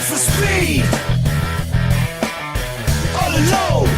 for speed, all alone.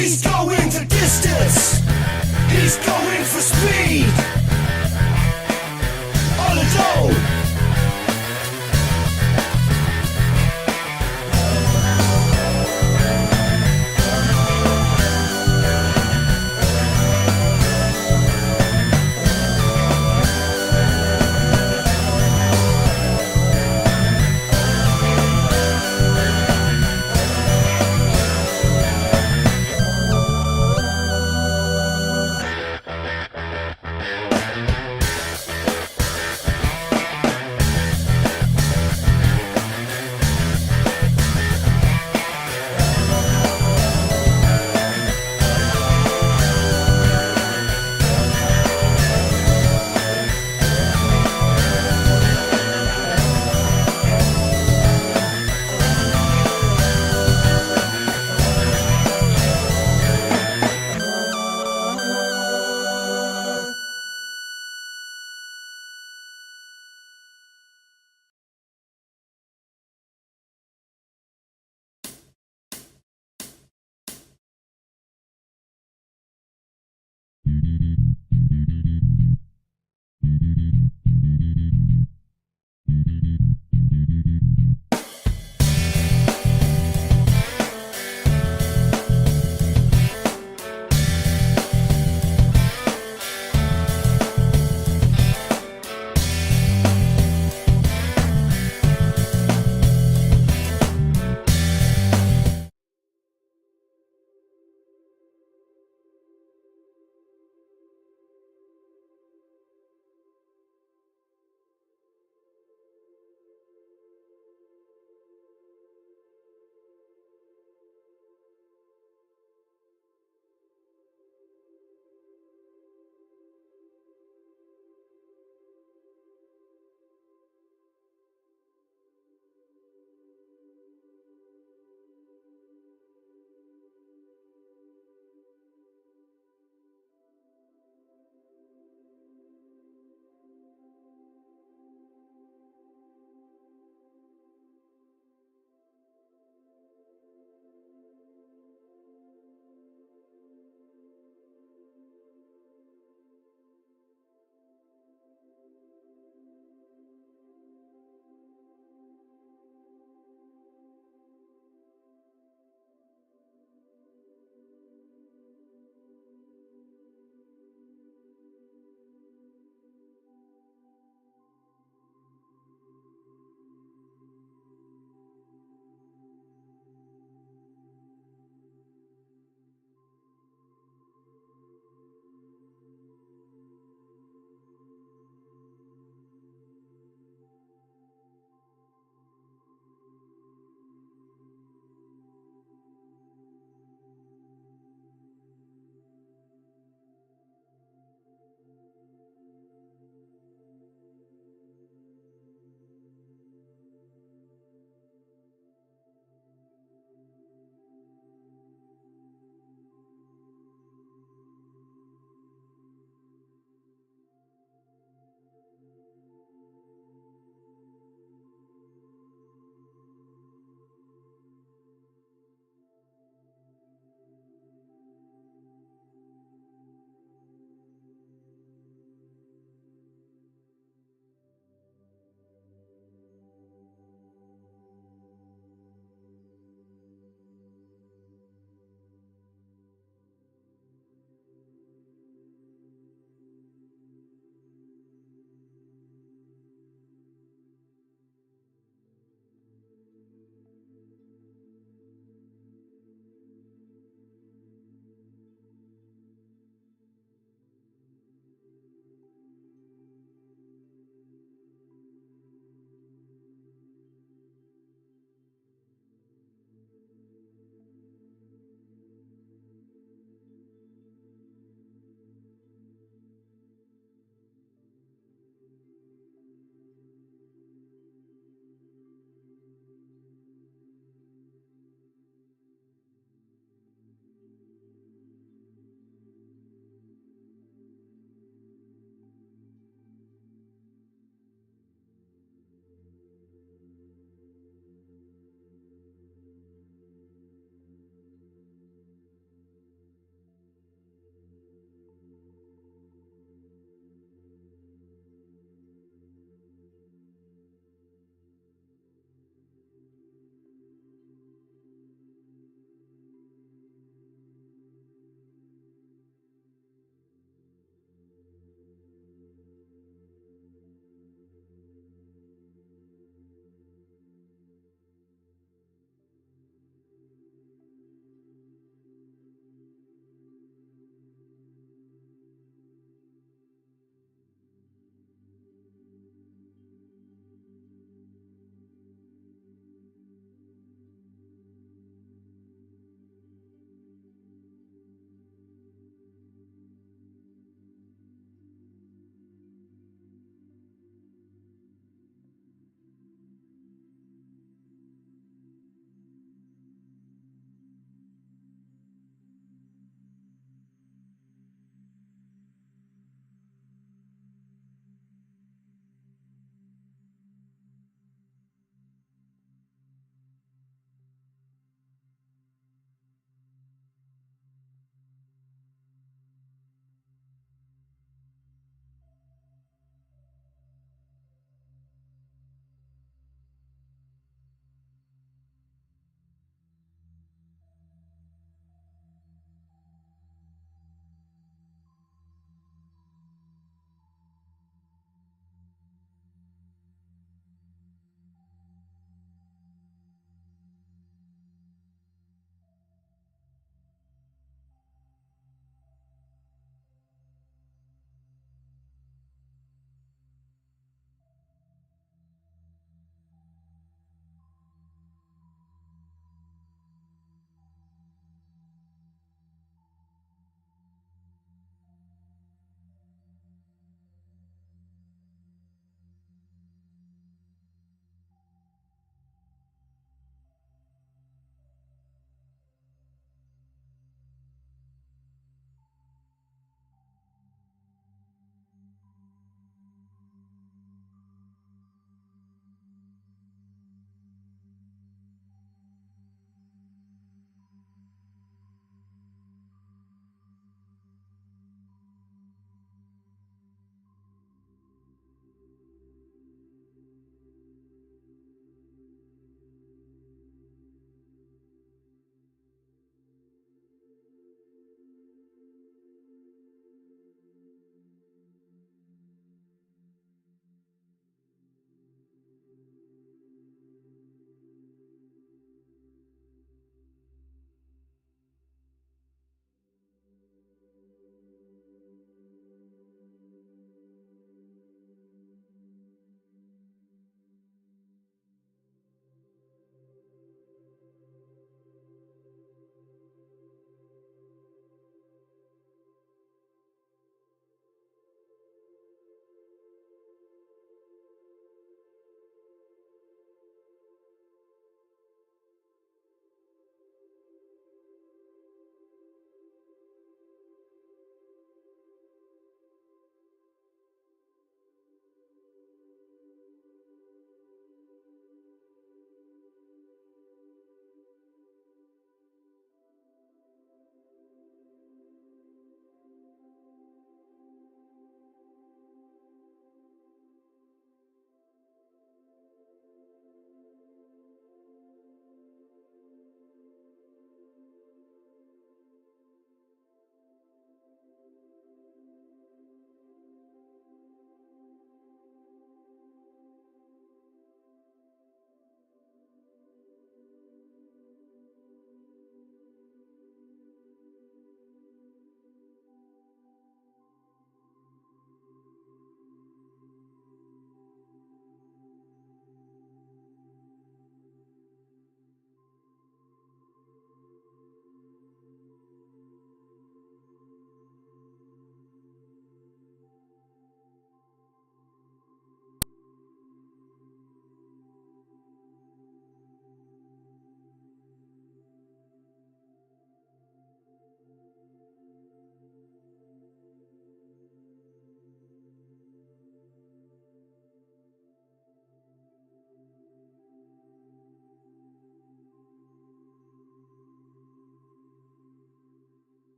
He's going the distance. He's going for speed, all alone.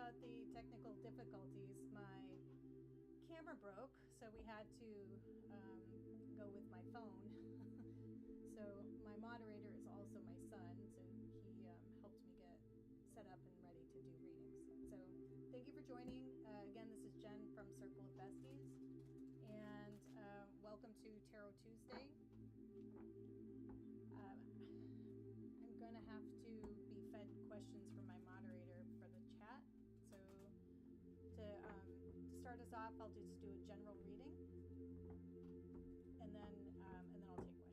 about the technical difficulties. My camera broke, so we had to go with my phone. So my moderator is also my son, so he helped me get set up and ready to do readings. So thank you for joining. Again, this is Jen from Circle of Besties, and welcome to Tarot Tuesday. I'm going to have to be fed questions from my moderator for the chat. So to start us off, I'll just do a general reading, and then I'll take questions.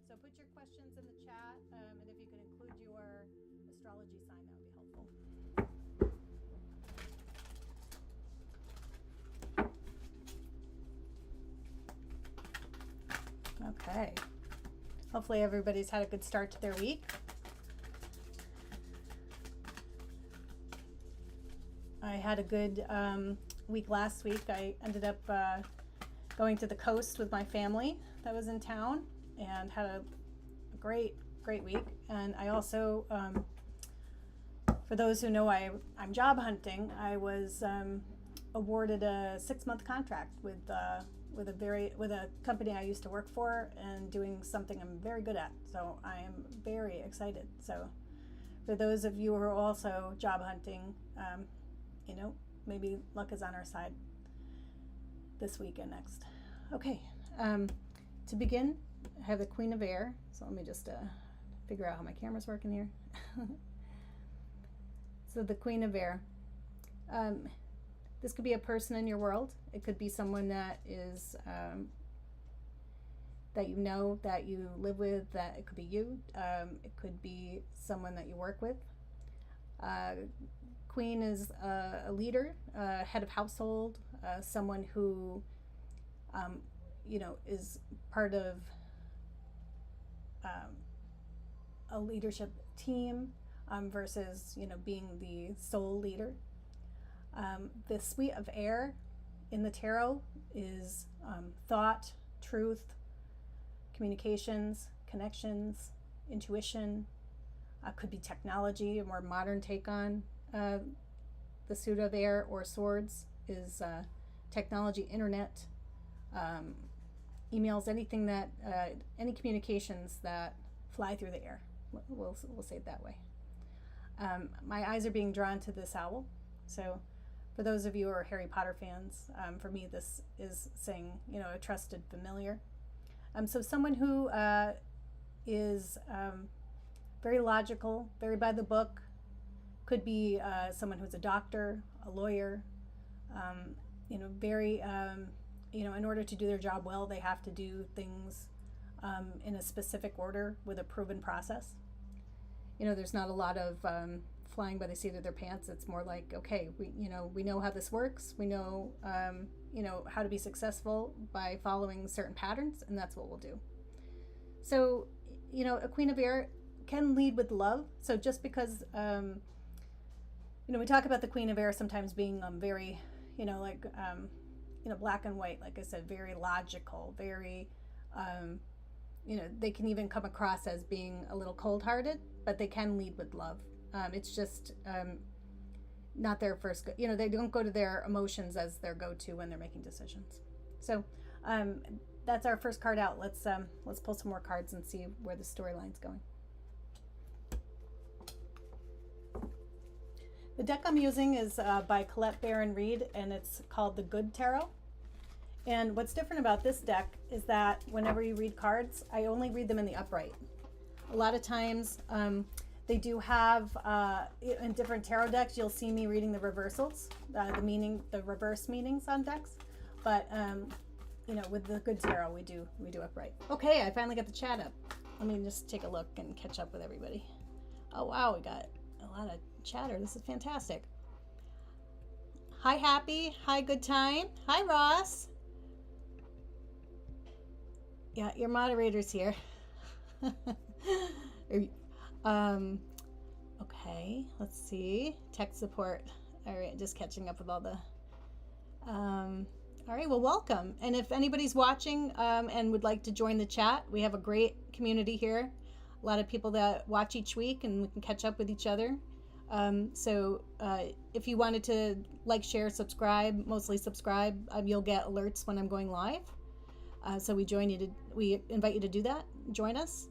So put your questions in the chat, and if you could include your astrology sign, that would be helpful. Okay. Hopefully everybody's had a good start to their week. I had a good week last week. I ended up going to the coast with my family that was in town and had a great week. And I also, for those who know, I'm job hunting. I was awarded a 6-month contract with a company I used to work for and doing something I'm very good at. So I am very excited. So for those of you who are also job hunting, maybe luck is on our side this week and next. Okay, to begin, I have the Queen of Air. So let me just figure out how my camera's working here. So the Queen of Air. This could be a person in your world. It could be someone that is that you know, that you live with, that it could be you. It could be someone that you work with. Queen is a leader, head of household, someone who, is part of a leadership team versus, being the sole leader. The suite of air in the tarot is thought, truth, communications, connections, intuition. Could be technology, a more modern take on the suit of air, or swords is technology, internet, emails, anything that any communications that fly through the air. We'll say it that way. My eyes are being drawn to this owl. So for those of you who are Harry Potter fans, for me this is saying, a trusted familiar. So someone who is very logical, very by the book. Could be someone who's a doctor, a lawyer, very, in order to do their job well, they have to do things in a specific order with a proven process. There's not a lot of flying by the seat of their pants. It's more like, okay, we know how this works. We know, how to be successful by following certain patterns, and that's what we'll do. So, a Queen of Air can lead with love. So just because, we talk about the Queen of Air sometimes being very, black and white, like I said, very logical, very, they can even come across as being a little cold-hearted, but they can lead with love. It's just not their first, they don't go to their emotions as their go-to when they're making decisions. So that's our first card out. Let's pull some more cards and see where the storyline's going. The deck I'm using is by Colette Baron Reed, and it's called the Good Tarot. And what's different about this deck is that whenever you read cards, I only read them in the upright. A lot of times they do have, in different tarot decks, you'll see me reading the reversals, the reverse meanings on decks. But, with the Good Tarot, we do upright. Okay, I finally got the chat up. Let me just take a look and catch up with everybody. Oh, wow, we got a lot of chatter. This is fantastic. Hi, Happy. Hi, Good Time. Hi, Ross. Yeah, your moderator's here. Okay, let's see. Tech support. All right, just catching up with all the... all right, well, welcome. And if anybody's watching and would like to join the chat, we have a great community here. A lot of people that watch each week, and we can catch up with each other. So if you wanted to like, share, subscribe, mostly subscribe, you'll get alerts when I'm going live. So we invite you to do that. Join us.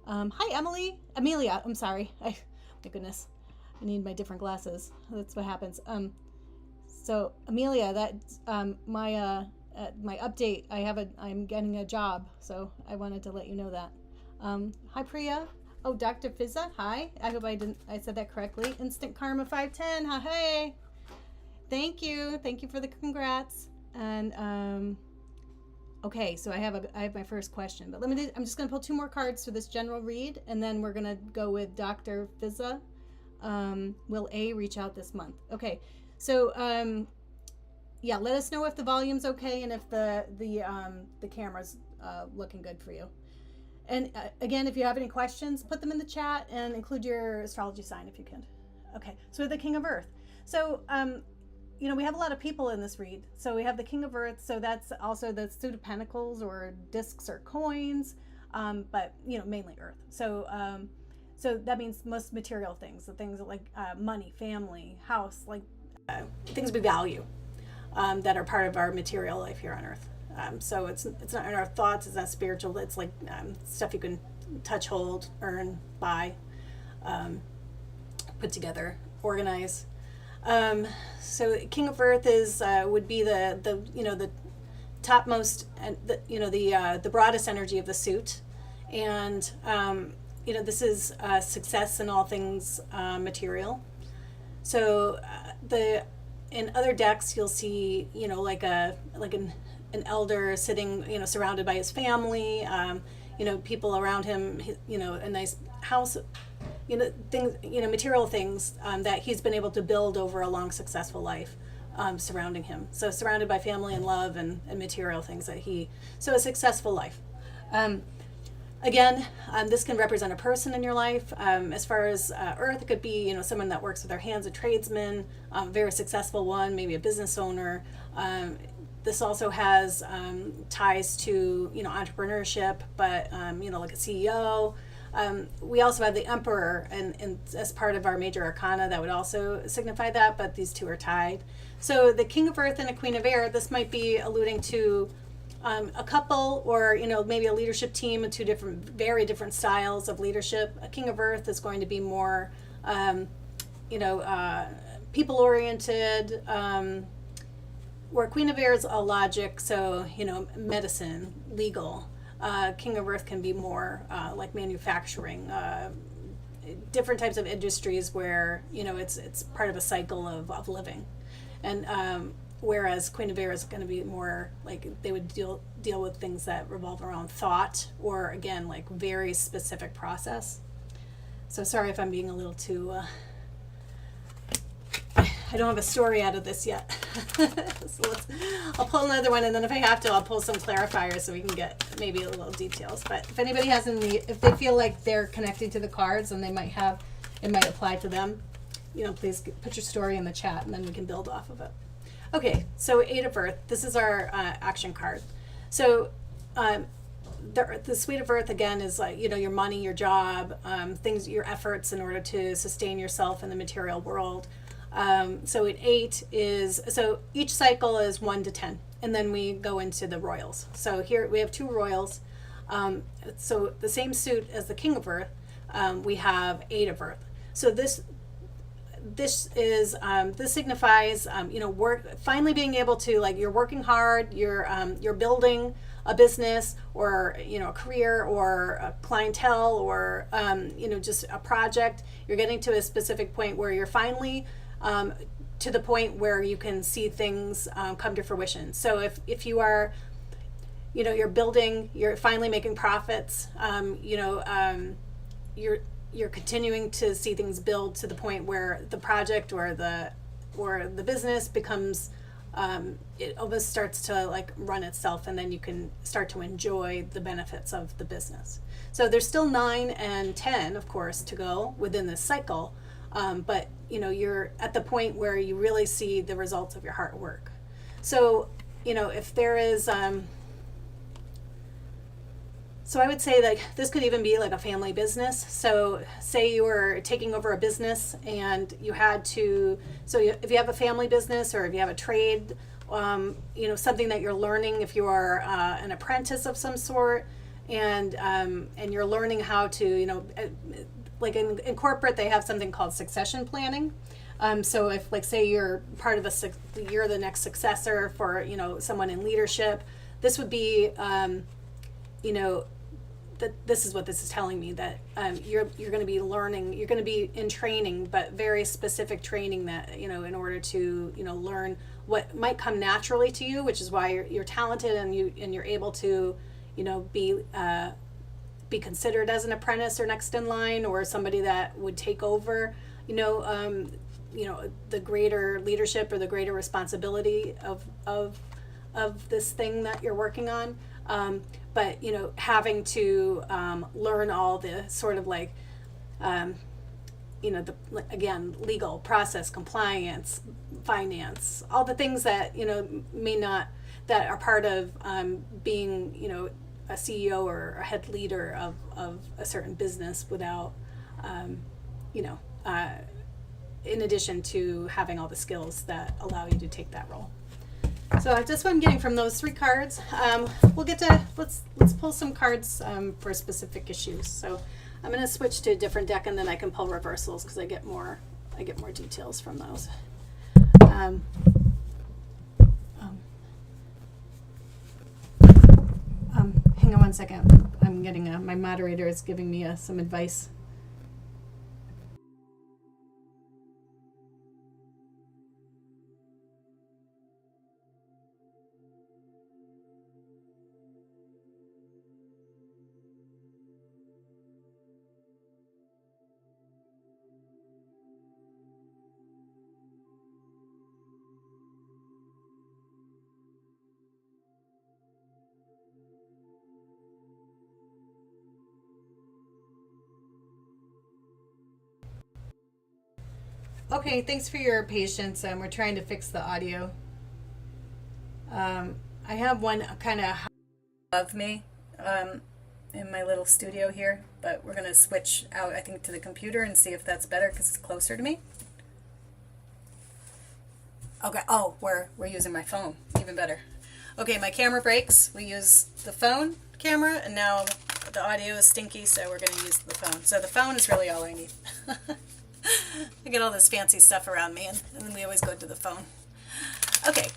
Hi, Amelia. I'm sorry. My goodness, I need my different glasses. That's what happens. So Amelia, that's my update. I'm getting a job, so I wanted to let you know that. Hi, Priya. Oh, Dr. Fizza. Hi. I hope I said that correctly. Instant Karma 510. Hi, hey. Thank you. Thank you for the congrats. And okay, so I have my first question, but I'm just gonna pull 2 more cards for this general read, and then we're gonna go with Dr. Fizza. Will A reach out this month? Okay, so yeah, let us know if the volume's okay and if the camera's looking good for you. And again, if you have any questions, put them in the chat and include your astrology sign if you can. Okay, so we're the King of Earth. So we have a lot of people in this read. So we have the King of Earth, so that's also the suit of pentacles or discs or coins, but mainly Earth. So so that means most material things, the things like money, family, house, like things we value, that are part of our material life here on Earth. So it's not in our thoughts, it's not spiritual, it's like stuff you can touch, hold, earn, buy, put together, organize. So King of Earth would be the topmost and the broadest energy of the suit, and this is success in all things material. So in other decks you'll see like an elder sitting surrounded by his family, people around him, a nice house, things, material things that he's been able to build over a long successful life, surrounding him. So surrounded by family and love and material things so a successful life. Again, this can represent a person in your life. As far as Earth, it could be someone that works with their hands, a tradesman, very successful one, maybe a business owner. This also has ties to entrepreneurship, but like a CEO. We also have the Emperor, and as part of our major arcana, that would also signify that, but these two are tied. So the King of Earth and a Queen of Air, this might be alluding to a couple, or maybe a leadership team and 2 very different styles of leadership. A King of Earth is going to be more people oriented, where Queen of Air is a logic, so medicine, legal. King of Earth can be more like manufacturing, different types of industries where it's part of a cycle of living, and whereas Queen of Air is going to be more like they would deal with things that revolve around thought, or again like very specific process. So sorry if I'm being a little too I don't have a story out of this yet. So I'll pull another one, and then if I have to, I'll pull some clarifiers so we can get maybe a little details. But if anybody has if they feel like they're connecting to the cards and it might apply to them, please put your story in the chat, and then we can build off of it. Okay, so 8 of Earth. This is our action card. So the Suite of Earth, again, is like your money, your job, things, your efforts in order to sustain yourself in the material world. So at 8 so each cycle is 1 to 10, and then we go into the royals. So here we have 2 royals. So the same suit as the King of Earth, we have 8 of Earth. So this signifies work, finally being able to, like, you're working hard, you're building a business, or a career, or a clientele, or just a project. You're getting to a specific point where you're finally to the point where you can see things come to fruition. So if you are you're building, you're finally making profits, you're continuing to see things build to the point where the project or the business becomes it almost starts to like run itself, and then you can start to enjoy the benefits of the business. So there's still 9 and 10, of course, to go within this cycle, but you're at the point where you really see the results of your hard work. So if there is So I would say like this could even be like a family business. So say you were taking over a business and you had to, if you have a family business or if you have a trade, something that you're learning, if you are an apprentice of some sort, and you're learning how to, like in corporate, they have something called succession planning. So if like say you're part of you're the next successor for someone in leadership, this would be that this is what this is telling me, that you're going to be learning, you're going to be in training, but very specific training that in order to learn what might come naturally to you, which is why you're talented and you're able to be considered as an apprentice or next in line or somebody that would take over the greater leadership or the greater responsibility of this thing that you're working on. But having to learn all the sort of like again, legal process, compliance, finance, all the things that may not, that are part of being a CEO or a head leader of a certain business without in addition to having all the skills that allow you to take that role. So that's what I'm getting from those 3 cards. We'll get to, let's pull some cards for specific issues. So I'm going to switch to a different deck and then I can pull reversals because I get more details from those. Hang on one second. I'm getting my moderator is giving me some advice. Okay, thanks for your patience. We're trying to fix the audio. I have one kind of above me in my little studio here, but we're going to switch out, I think, to the computer and see if that's better because it's closer to me. Okay, oh, we're using my phone, even better. Okay, my camera breaks. We use the phone camera, and now the audio is stinky, so we're going to use the phone. So the phone is really all I need. I get all this fancy stuff around me, and then we always go to the phone. Okay,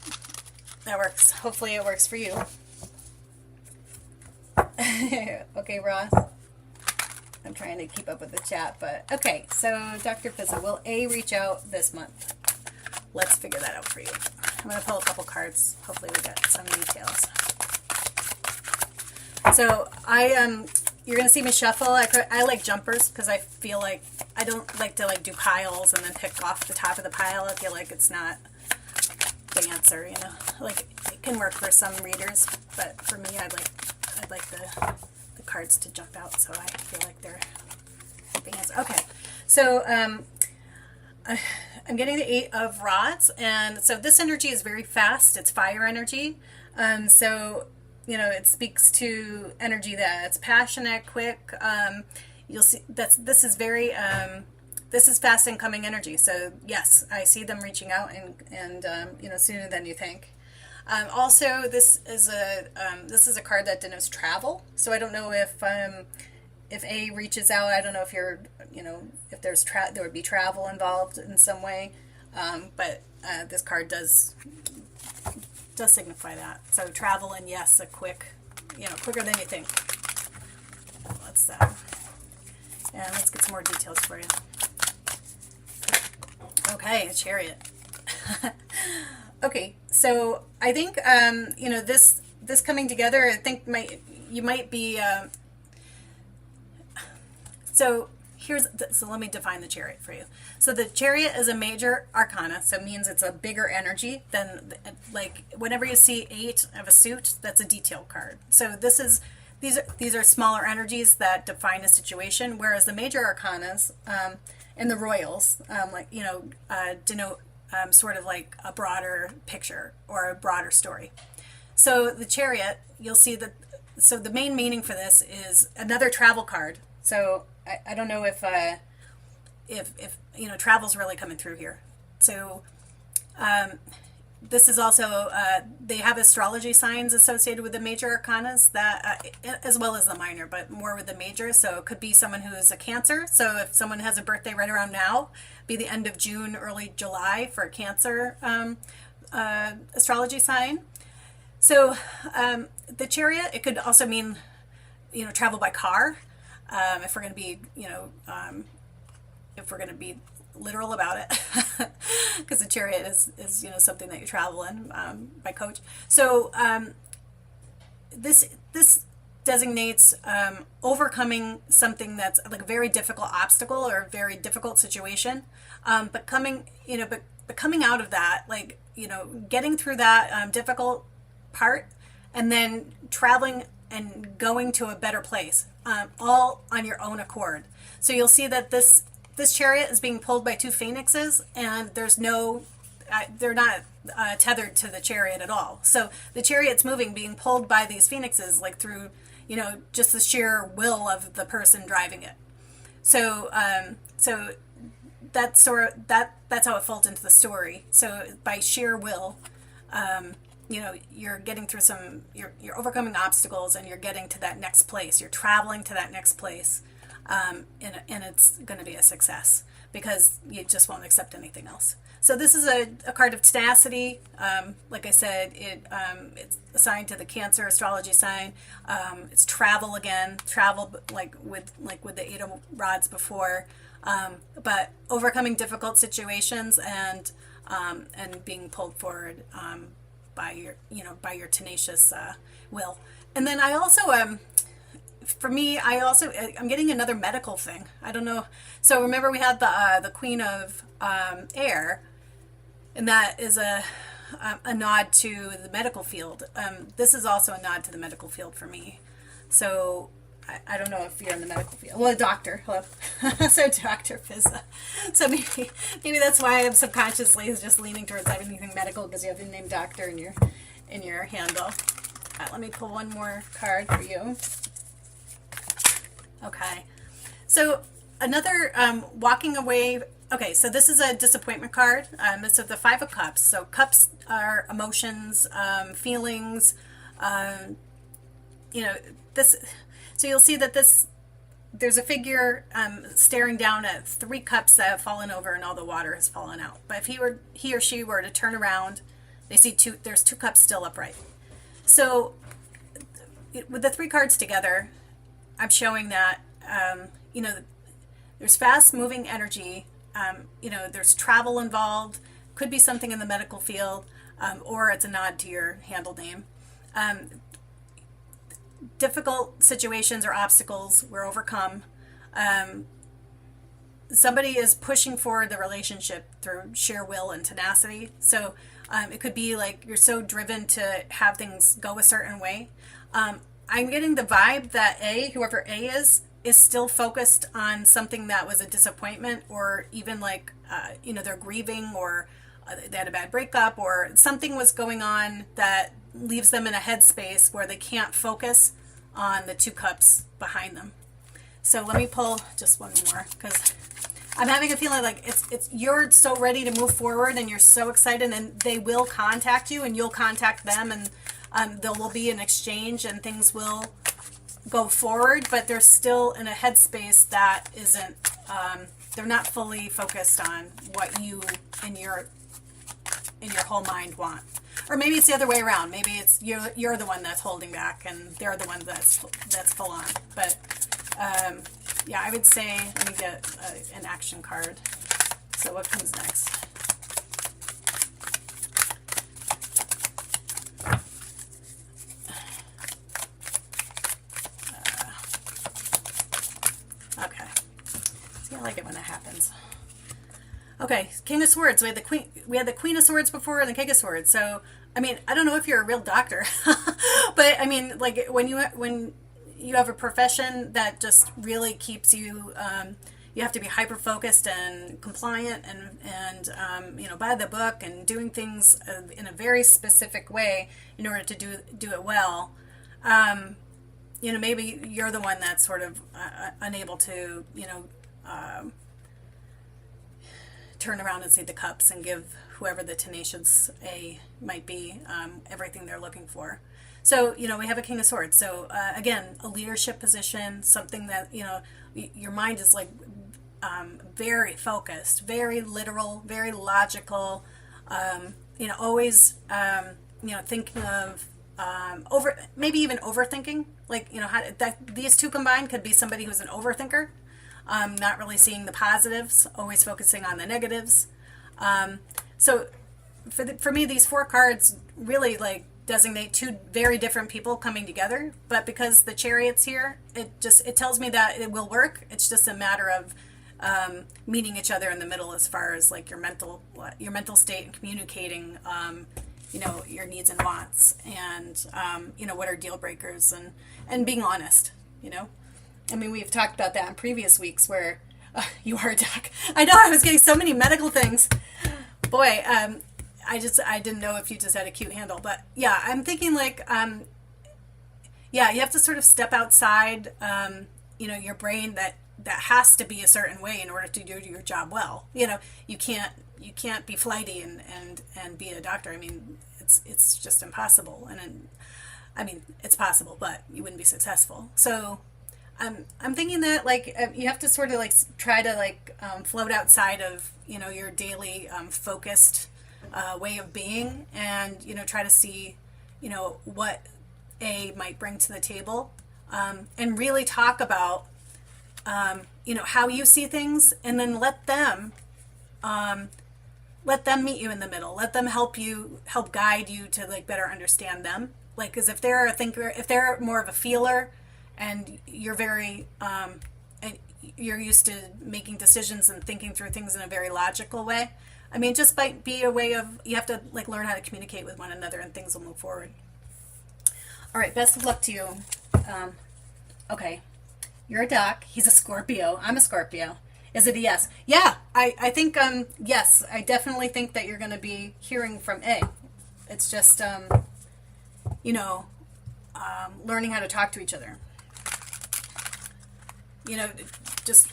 that works. Hopefully it works for you. Okay, Ross. I'm trying to keep up with the chat, but okay. So Dr. Pizza, will A reach out this month? Let's figure that out for you. I'm going to pull a couple cards. Hopefully we get some details. So you're going to see me shuffle. I like jumpers because I feel like I don't like to do piles and then pick off the top of the pile. I feel like it's not the answer, Like it can work for some readers, but for me, I'd like the cards to jump out, so I feel like they're the answer. Okay, so I'm getting the 8 of Rods, and so this energy is very fast. It's fire energy, so it speaks to energy that's passionate, quick. You'll see this is very this is fast incoming energy. So yes, I see them reaching out and sooner than you think. Also, this is a card that denotes travel. So I don't know if A reaches out. I don't know if you're if there would be travel involved in some way. But this card does signify that. So travel, and yes, a quick, quicker than you think. Let's get some more details for you. Okay, a Chariot. Okay, so I think this coming together. I think you might be. So let me define the Chariot for you. So the Chariot is a major arcana, so it means it's a bigger energy than, like, whenever you see 8 of a suit, that's a detail card. So these are smaller energies that define a situation, whereas the major arcanas and the royals, denote sort of like a broader picture or a broader story. So the Chariot, you'll see that so the main meaning for this is another travel card. So I don't know if travel's really coming through here. So this is also they have astrology signs associated with the major arcanas, that as well as the minor, but more with the major. So it could be someone who is a Cancer. So if someone has a birthday right around now, be the end of June, early July for a Cancer astrology sign. So the Chariot, it could also mean travel by car, if we're going to be if we're going to be literal about it, because the Chariot is something that you travel in by coach. So this designates overcoming something that's like a very difficult obstacle or a very difficult situation, but coming out of that, getting through that difficult part, and then traveling and going to a better place, all on your own accord. So you'll see that this Chariot is being pulled by two phoenixes, and there's no, they're not tethered to the Chariot at all. So the Chariot's moving, being pulled by these phoenixes, like through, just the sheer will of the person driving it. So, that's how it folds into the story. So by sheer will, you're getting through you're overcoming obstacles, and you're getting to that next place. You're traveling to that next place. And it's going to be a success because you just won't accept anything else. So this is a card of tenacity. Like I said, it's assigned to the Cancer astrology sign. It's travel again, like with the Eight of Rods before, but overcoming difficult situations and being pulled forward by your tenacious will. And then I also for me, I'm getting another medical thing. I don't know. So remember we had the Queen of Air, and that is a nod to the medical field. This is also a nod to the medical field for me. So I don't know if you're in the medical field. Well, a doctor. Hello. So Dr. Fizza. So maybe that's why I'm subconsciously just leaning towards anything medical, because you have the name doctor in your handle. Let me pull one more card for you. Okay, so another walking away. Okay, so this is a disappointment card. It's of the Five of Cups. So cups are emotions, feelings. This. So you'll see that there's a figure staring down at three cups that have fallen over and all the water has fallen out. But if he or she were to turn around, they see there's two cups still upright. So with the three cards together, I'm showing that, there's fast moving energy, there's travel involved, could be something in the medical field, or it's a nod to your handle name. Difficult situations or obstacles were overcome. Somebody is pushing forward the relationship through sheer will and tenacity. So it could be like you're so driven to have things go a certain way. I'm getting the vibe that whoever A is still focused on something that was a disappointment, or even they're grieving, or they had a bad breakup, or something was going on that leaves them in a headspace where they can't focus on the two cups behind them. So let me pull just one more, because I'm having a feeling like it's you're so ready to move forward, and you're so excited, and they will contact you, and you'll contact them, and there will be an exchange, and things will go forward, but they're still in a headspace that isn't, they're not fully focused on what you in your whole mind want. Or maybe it's the other way around. Maybe it's you're the one that's holding back, and they're the one that's full on. But yeah, I would say, let me get an action card. So what comes next? Okay. See, I like it when that happens. Okay, King of Swords. We had the Queen of Swords before, and the King of Swords. So, I mean, I don't know if you're a real doctor, but I mean, like when you have a profession that just really keeps you, you have to be hyper focused and compliant, and by the book, and doing things in a very specific way in order to do it well. maybe you're the one that's sort of unable to, turn around and see the cups and give whoever the tenacious A might be everything they're looking for. So, we have a King of Swords. So, again, a leadership position, something that, your mind is like very focused, very literal, very logical, always, thinking of maybe even overthinking. Like, these two combined could be somebody who's an overthinker, not really seeing the positives, always focusing on the negatives. So for me, these 4 cards really like designate 2 very different people coming together. But because the Chariot's here, it tells me that it will work. It's just a matter of meeting each other in the middle as far as like your mental state and communicating, your needs and wants, and what are deal breakers, and being honest. I mean, we've talked about that in previous weeks where you are a doc. I know I was getting so many medical things. Boy, I didn't know if you just had a cute handle, but yeah, I'm thinking like, you have to sort of step outside, your brain that has to be a certain way in order to do your job well. You can't be flighty and be a doctor. I mean, it's just impossible. I mean, it's possible, but you wouldn't be successful. So I'm thinking that like you have to sort of like try to like float outside of your daily focused way of being, and try to see what A might bring to the table, and really talk about how you see things, and then let them meet you in the middle. Let them help guide you to like better understand them. Like, because if they're a thinker, if they're more of a feeler, and you're very and you're used to making decisions and thinking through things in a very logical way, I mean, just might be a way of, you have to like learn how to communicate with one another, and things will move forward. All right, best of luck to you. Okay, you're a doc. He's a Scorpio. I'm a Scorpio. Is it a yes? Yeah, I think yes. I definitely think that you're going to be hearing from A. It's just learning how to talk to each other. Just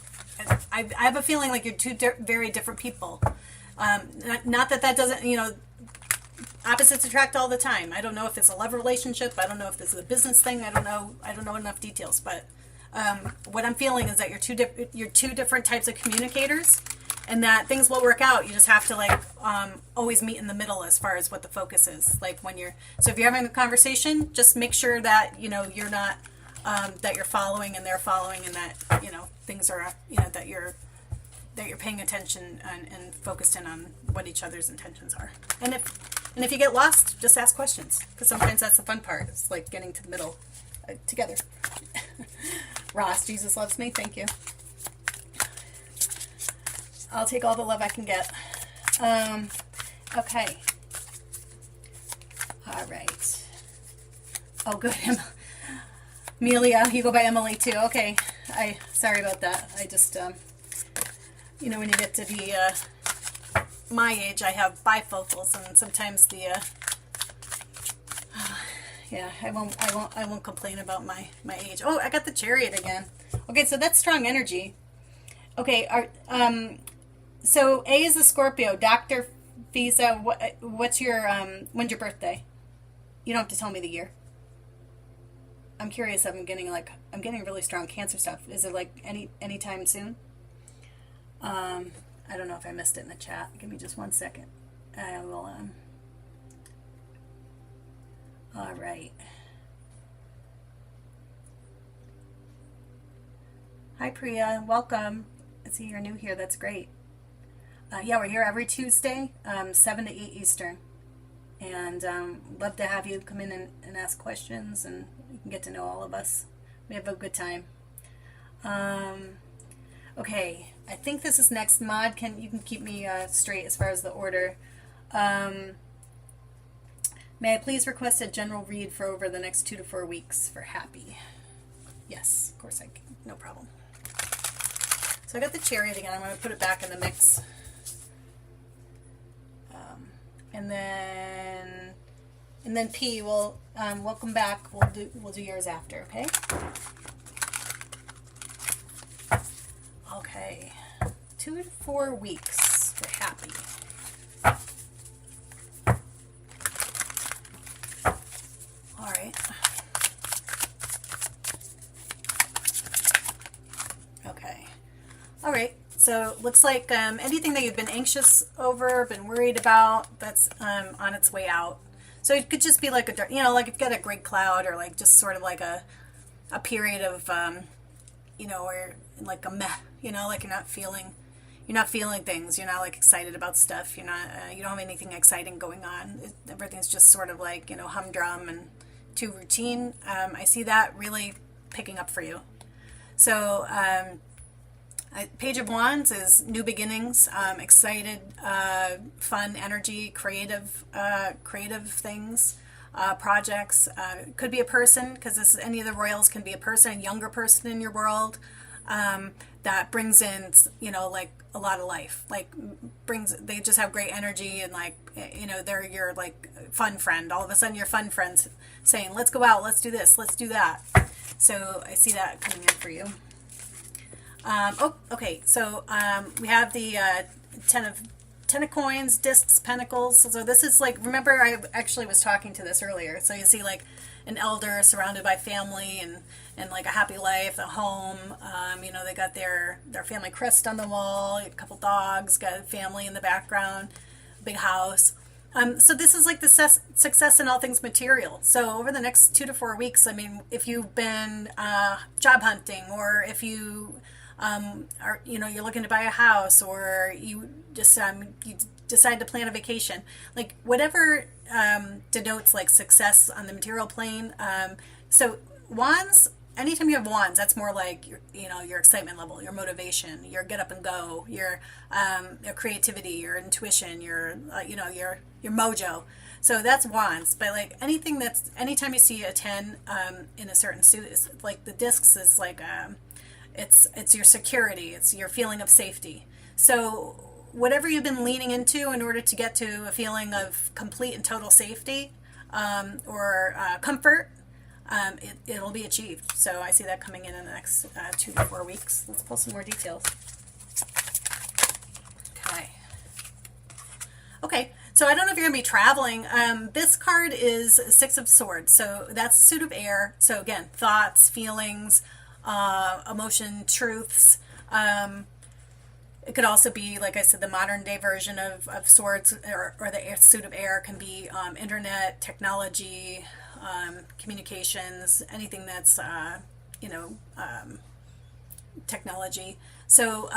I have a feeling like you're 2 very different people. Not that doesn't, opposites attract all the time. I don't know if it's a love relationship. I don't know if this is a business thing. I don't know enough details. But what I'm feeling is that you're 2 different types of communicators, and that things will work out. You just have to like always meet in the middle as far as what the focus is. Like so if you're having a conversation, just make sure that you're not that you're following and they're following, and that things are that you're paying attention and focused in on what each other's intentions are. And if you get lost, just ask questions, because sometimes that's the fun part. It's like getting to the middle together. Ross, Jesus loves me. Thank you. I'll take all the love I can get. Okay. All right. Oh, good. Amelia, you go by Emily too. Okay. Sorry about that. I just, when you get to be my age, I have bifocals, and sometimes the yeah, I won't complain about my age. Oh, I got the Chariot again. Okay, so that's strong energy. Okay, so A is the Scorpio. Dr. Fiza, what's your when's your birthday? You don't have to tell me the year. I'm curious. I'm getting really strong Cancer stuff. Is it like anytime soon? I don't know if I missed it in the chat. Give me just 1 second. I will. All right. Hi Priya, welcome. I see you're new here. That's great. Yeah, we're here every Tuesday, 7 to 8 Eastern, and love to have you come in and ask questions, and you can get to know all of us. We have a good time. Okay, I think this is next. Mod, you can keep me straight as far as the order. May I please request a general read for over the next 2 to 4 weeks for Happy? Yes, of course I can. No problem. So I got the Chariot again. I'm going to put it back in the mix. And then And then P, we'll come back. We'll do yours after, okay? Okay, 2 to 4 weeks. We're happy. All right. Okay. All right. So looks like anything that you've been anxious over, been worried about, that's on its way out. So it could just be like like if you got a great cloud, or like just sort of like a period of, where like a meh, like you're not feeling things. You're not like excited about stuff. You're not, you don't have anything exciting going on. Everything's just sort of like, humdrum and too routine. I see that really picking up for you. So, Page of Wands is new beginnings, excited, fun, energy, creative things, projects. Could be a person, because this is, any of the royals can be a person, a younger person in your world, that brings in, like a lot of life. Like they just have great energy, and like, they're your like fun friend. All of a sudden, your fun friend's saying, "Let's go out, let's do this, let's do that." So I see that coming in for you. Okay. So we have the ten of coins, discs, pentacles. So this is like, remember, I actually was talking to this earlier. So you see like an elder surrounded by family and like a happy life, a home. They got their family crest on the wall, a couple dogs, got a family in the background, big house. So this is like the success in all things material. So over the next 2 to 4 weeks, I mean, if you've been job hunting, or if you are, you're looking to buy a house, or you just you decide to plan a vacation, like whatever denotes like success on the material plane. So wands, anytime you have wands, that's more like your excitement level, your motivation, your get up and go, your creativity, your intuition, your mojo. So that's wands. But like anytime you see a 10 in a certain suit, it's like the discs is like it's your security, it's your feeling of safety. So whatever you've been leaning into in order to get to a feeling of complete and total safety, or comfort, it'll be achieved. So I see that coming in the next 2 to 4 weeks. Let's pull some more details. Okay, so I don't know if you're going to be traveling. This card is 6 of Swords, so that's a suit of air. So again, thoughts, feelings, emotion, truths. It could also be, like I said, the modern day version of Swords, or the suit of air can be internet, technology, communications, anything that's, technology. So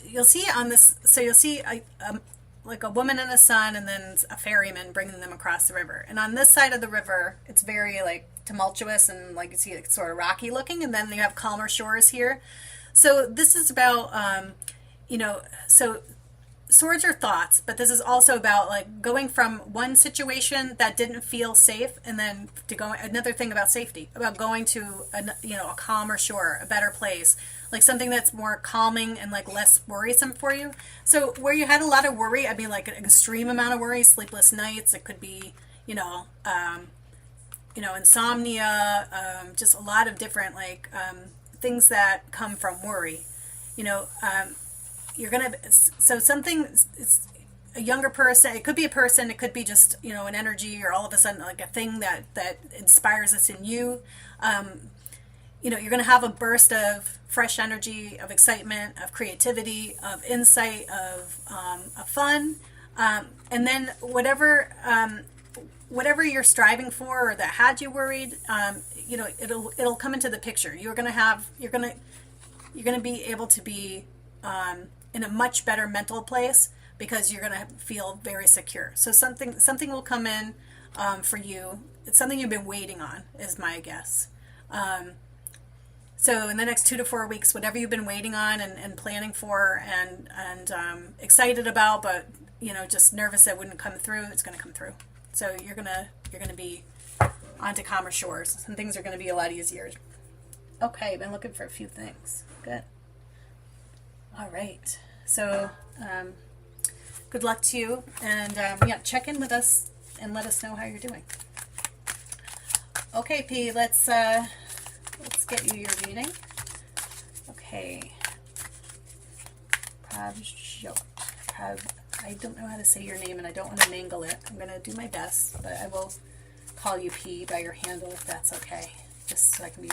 you'll see on this, so you'll see like a woman and a son, and then a ferryman bringing them across the river. And on this side of the river, it's very like tumultuous, and like you see it's sort of rocky looking, and then you have calmer shores here. So this is about, so swords are thoughts, but this is also about like going from one situation that didn't feel safe, and then to go, another thing about safety, about going to a calmer shore, a better place, like something that's more calming and like less worrisome for you. So where you had a lot of worry, I mean like an extreme amount of worry, sleepless nights, it could be, insomnia, just a lot of different like things that come from worry. You're gonna, so something, it's a younger person, it could be a person, it could be just an energy, or all of a sudden like a thing that inspires us in you. You're gonna have a burst of fresh energy, of excitement, of creativity, of insight, of fun, and then whatever you're striving for, or that had you worried, it'll come into the picture. You're gonna be able to be in a much better mental place, because you're gonna feel very secure. So something will come in for you. It's something you've been waiting on, is my guess. So in the next 2 to 4 weeks, whatever you've been waiting on and planning for, and excited about, but just nervous that wouldn't come through, it's going to come through. So you're gonna be onto calmer shores, and things are going to be a lot easier. Okay, been looking for a few things. Good. All right. So good luck to you, and check in with us and let us know how you're doing. Okay, P, let's get you your reading. Okay. I don't know how to say your name and I don't want to mangle it. I'm going to do my best, but I will call you P by your handle if that's okay. Just so I can be...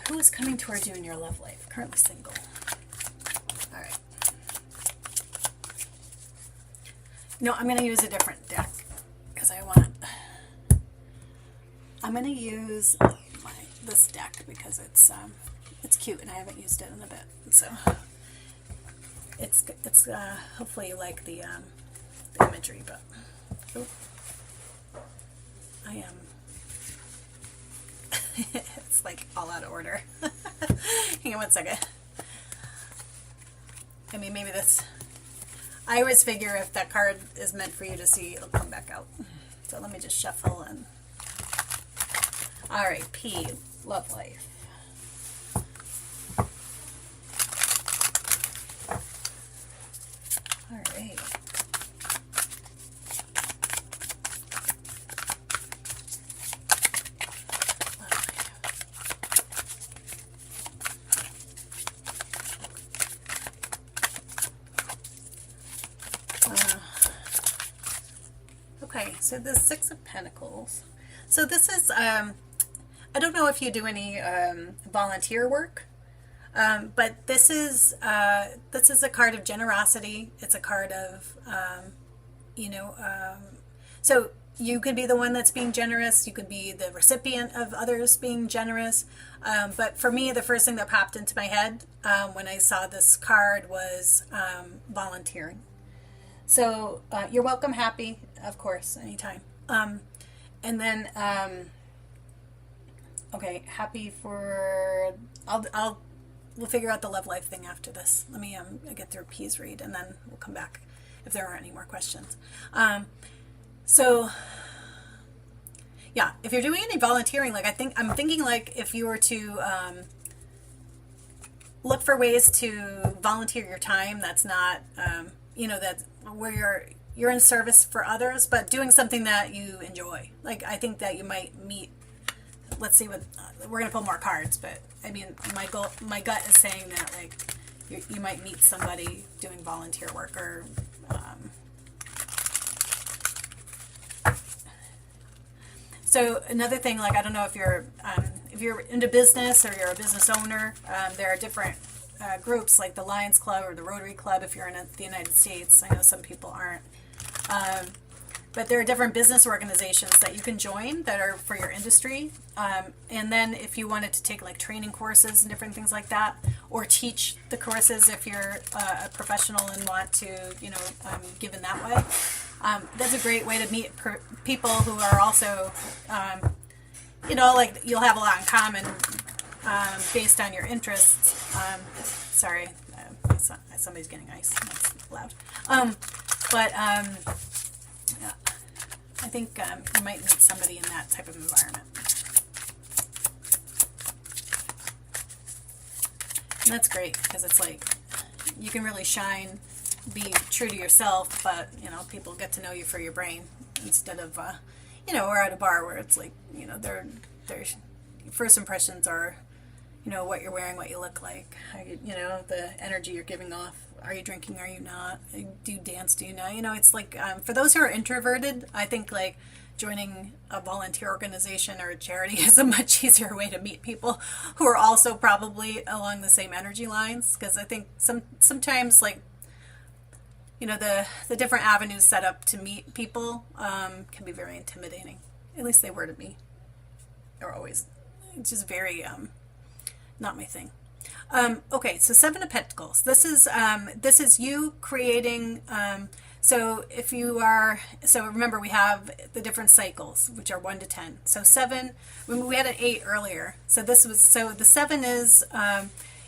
who is coming towards you in your love life? Currently single. Alright. No, I'm going to use a different deck because I'm going to use this deck because it's cute and I haven't used it in a bit. So it's hopefully you like the imagery, but I am it's like all out of order. Hang on one second. I mean, maybe this, I always figure if that card is meant for you to see, it'll come back out. So let me just shuffle and all right, P, love life. All right. Okay, so the Six of Pentacles. So this is, I don't know if you do any volunteer work, but this is a card of generosity. It's a card of, so you could be the one that's being generous. You could be the recipient of others being generous. But for me, the first thing that popped into my head when I saw this card was volunteering. So you're welcome, happy, of course, anytime. And then, okay, happy for, we'll figure out the love life thing after this. Let me get through P's read and then we'll come back if there aren't any more questions. So yeah, if you're doing any volunteering, like I'm thinking like if you were to look for ways to volunteer your time, that's not, that's where you're in service for others, but doing something that you enjoy. Like I think that you might meet, let's see what, we're going to pull more cards, but I mean, my gut is saying that like you might meet somebody doing volunteer work or, so another thing, like, I don't know if you're into business or you're a business owner, there are different groups like the Lions Club or the Rotary Club if you're in the United States. I know some people aren't. But there are different business organizations that you can join that are for your industry. And then if you wanted to take like training courses and different things like that, or teach the courses if you're a professional and want to, give in that way, that's a great way to meet people who are also, like you'll have a lot in common based on your interests. Sorry, somebody's getting ice. That's loud. Yeah, I think you might meet somebody in that type of environment. And that's great because it's like you can really shine, be true to yourself, but people get to know you for your brain instead of we're at a bar where it's like their first impressions are what you're wearing, what you look like, the energy you're giving off. Are you drinking? Are you not? Do you dance? Do you not? It's like for those who are introverted, I think like joining a volunteer organization or a charity is a much easier way to meet people who are also probably along the same energy lines. Because I think sometimes like the different avenues set up to meet people can be very intimidating. At least they were to me. They're always just very not my thing. Okay, so Seven of Pentacles. This is you creating. So if you are, so remember we have the different cycles, which are 1 to 10. So 7. We had an 8 earlier. So the 7 is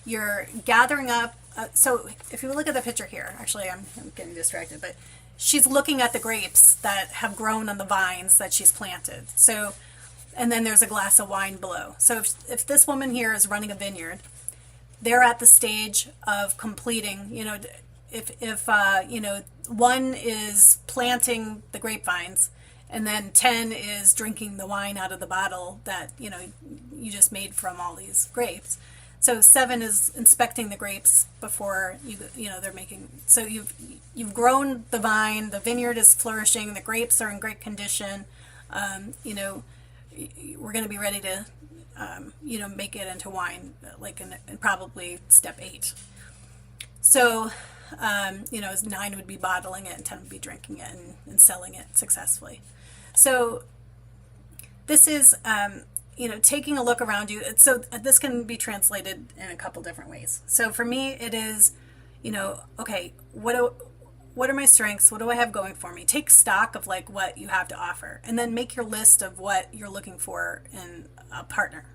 you're gathering up. So if you look at the picture here, actually I'm getting distracted, but she's looking at the grapes that have grown on the vines that she's planted. So, and then there's a glass of wine below. So if this woman here is running a vineyard, they're at the stage of completing, if one is planting the grapevines And then 10 is drinking the wine out of the bottle that, you just made from all these grapes. So 7 is inspecting the grapes before they're making. So you've grown the vine, the vineyard is flourishing, the grapes are in great condition. We're going to be ready to, make it into wine, like in probably step 8. So, 9 would be bottling it, and 10 would be drinking it and selling it successfully. So this is, taking a look around you. So this can be translated in a couple different ways. So for me, it is, okay, what are my strengths? What do I have going for me? Take stock of like what you have to offer, and then make your list of what you're looking for in a partner.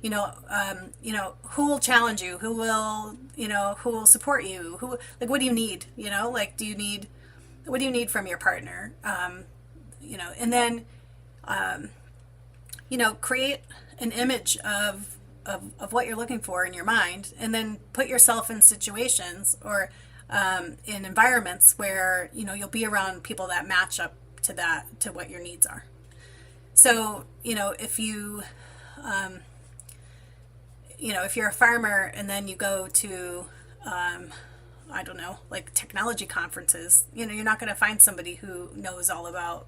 Who will challenge you? Who will support you? What do you need? What do you need from your partner? And then, create an image of what you're looking for in your mind, and then put yourself in situations or in environments where, you'll be around people that match up to what your needs are. So, if if you're a farmer and then you go to, I don't know, like technology conferences, you're not going to find somebody who knows all about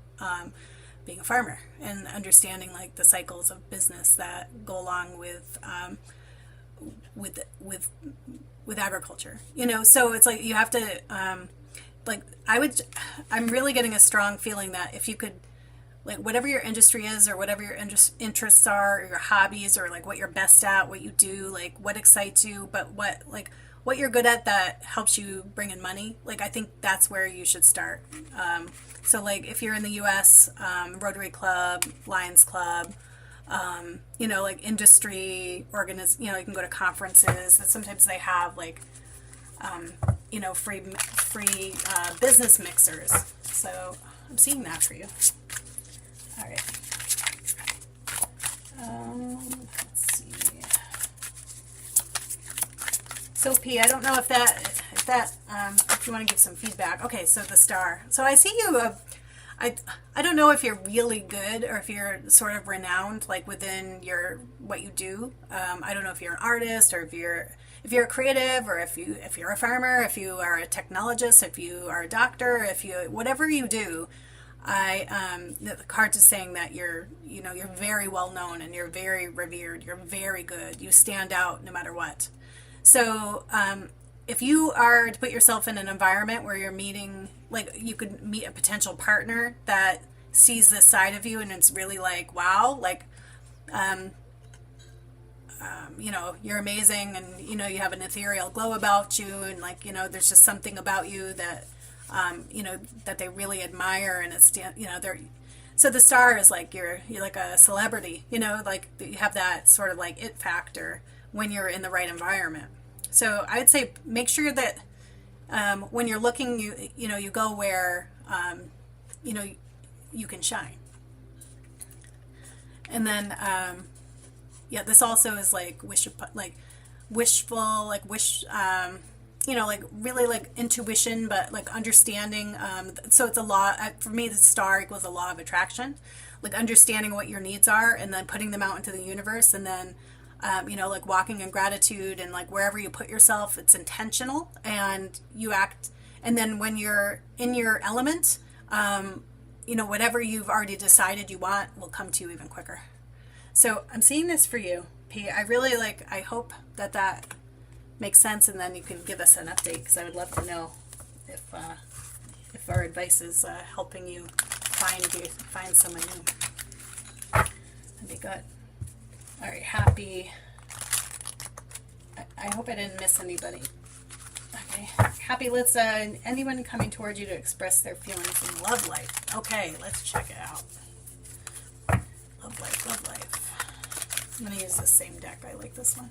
being a farmer and understanding like the cycles of business that go along with agriculture. So it's like you have to, I'm really getting a strong feeling that if you could, like whatever your industry is or whatever your interests are or your hobbies or like what you're best at, what you do, like what excites you, but what you're good at that helps you bring in money, like I think that's where you should start. So like if you're in the US, Rotary Club, Lions Club, like industry you can go to conferences that sometimes they have like free business mixers. So I'm seeing that for you. All right. Let's see. So P, I don't know if you want to give some feedback. Okay, so the star. So I see you. I don't know if you're really good or if you're sort of renowned like within what you do. I don't know if you're an artist or if you're a creative or if you're a farmer, if you are a technologist, if you are a doctor, whatever you do. The cards is saying that you're very well known and you're very revered. You're very good. You stand out no matter what. So, if you are to put yourself in an environment where you're meeting, like you could meet a potential partner that sees this side of you and it's really like, wow, like, you're amazing and, you have an ethereal glow about you and like, there's just something about you that, that they really admire and it's, so the star is like, you're like a celebrity, like you have that sort of like it factor when you're in the right environment. So I would say make sure that when you're looking, you go where, you can shine. And then, this also is like wishful, like really like intuition, but like understanding. So it's a law, for me, the star equals a law of attraction, like understanding what your needs are and then putting them out into the universe. And then, like walking in gratitude and like wherever you put yourself, it's intentional and you act. And then when you're in your element, whatever you've already decided you want will come to you even quicker. So I'm seeing this for you, P. I really I hope that makes sense, and then you can give us an update because I would love to know if our advice is helping you find someone new. That'd be good. All right, happy. I hope I didn't miss anybody. Okay, happy. Let's anyone coming towards you to express their feelings in love life. Okay, let's check it out. Love life, love life. I'm gonna use the same deck. I like this one.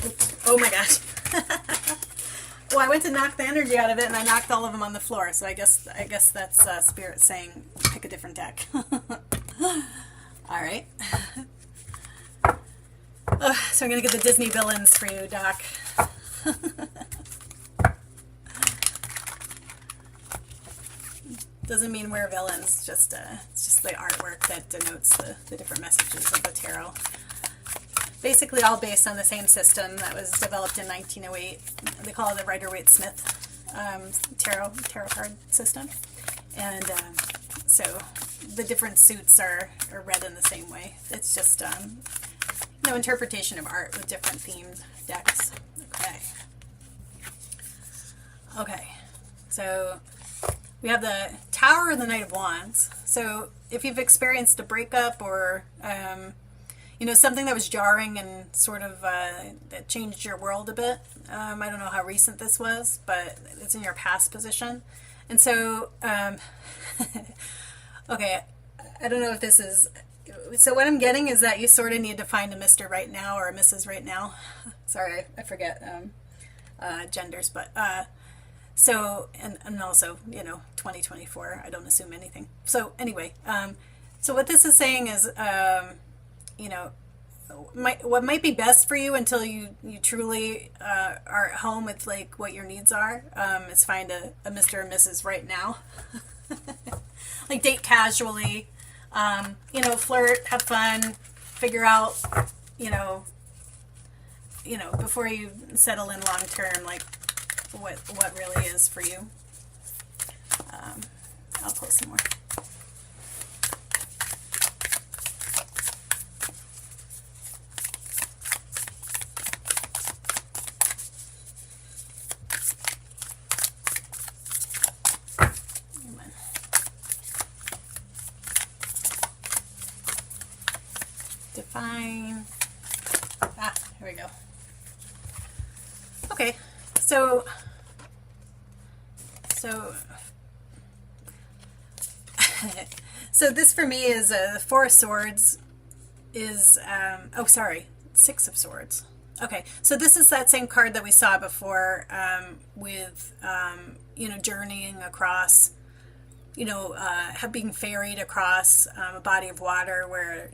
Oops. Oh my gosh. Well, I went to knock the energy out of it and I knocked all of them on the floor. So I guess that's Spirit saying pick a different deck. All right. So I'm going to get the Disney villains for you, Doc. doesn't mean we're villains, just it's just the artwork that denotes the different messages of the tarot. Basically all based on the same system that was developed in 1908. They call it the Rider-Waite-Smith tarot card system. And so the different suits are read in the same way. It's just interpretation of art with different themed decks. Okay, so we have the Tower and the Knight of Wands. So if you've experienced a breakup or something that was jarring and sort of that changed your world a bit. I don't know how recent this was, but it's in your past position. And so, okay, I don't know if this is... So what I'm getting is that you sort of need to find a Mr. Right Now or a Mrs. Right Now. Sorry, I forget genders, but... So, and also, 2024, I don't assume anything. So anyway, so what this is saying is... what might be best for you until you truly are at home with like what your needs are is find a Mr. and Mrs. Right Now. Like date casually, flirt, have fun, figure out, before you settle in long term, like what really is for you. I'll pull some more. Define. Here we go. Okay, so so this for me is the Four of Swords is Six of Swords. Okay, so this is that same card that we saw before with journeying across, being ferried across a body of water where,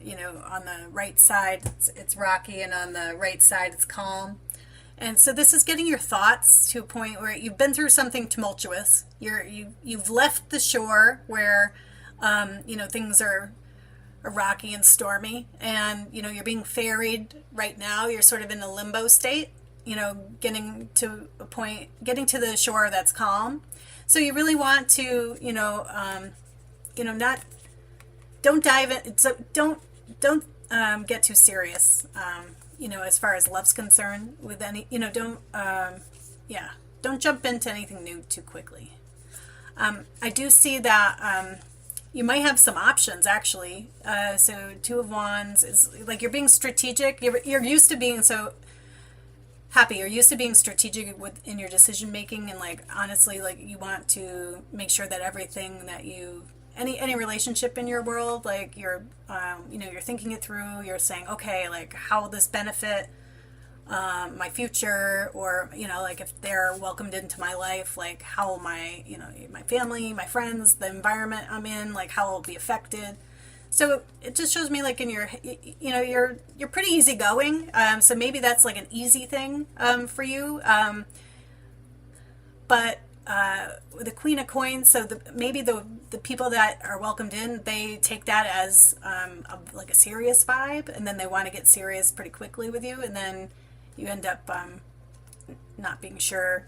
on the right side it's rocky and on the right side it's calm. And so this is getting your thoughts to a point where you've been through something tumultuous. You've left the shore where, things are rocky and stormy, and, you're being ferried right now. You're sort of in a limbo state, getting to the shore that's calm. So you really want to, don't dive in. So don't get too serious. As far as love's concerned with any, don't jump into anything new too quickly. I do see that you might have some options actually. So Two of Wands is like you're being strategic. You're used to being so happy. You're used to being strategic in your decision making, and like honestly, like you want to make sure that everything that you any relationship in your world, like you're you're thinking it through. You're saying, okay, like how will this benefit my future, or like if they're welcomed into my life, like how will my my family, my friends, the environment I'm in, like how will it be affected. So it just shows me like in your, you're pretty easygoing. So maybe that's like an easy thing for you. But the Queen of Coins, so maybe the people that are welcomed in, they take that as like a serious vibe, and then they want to get serious pretty quickly with you, and then you end up not being sure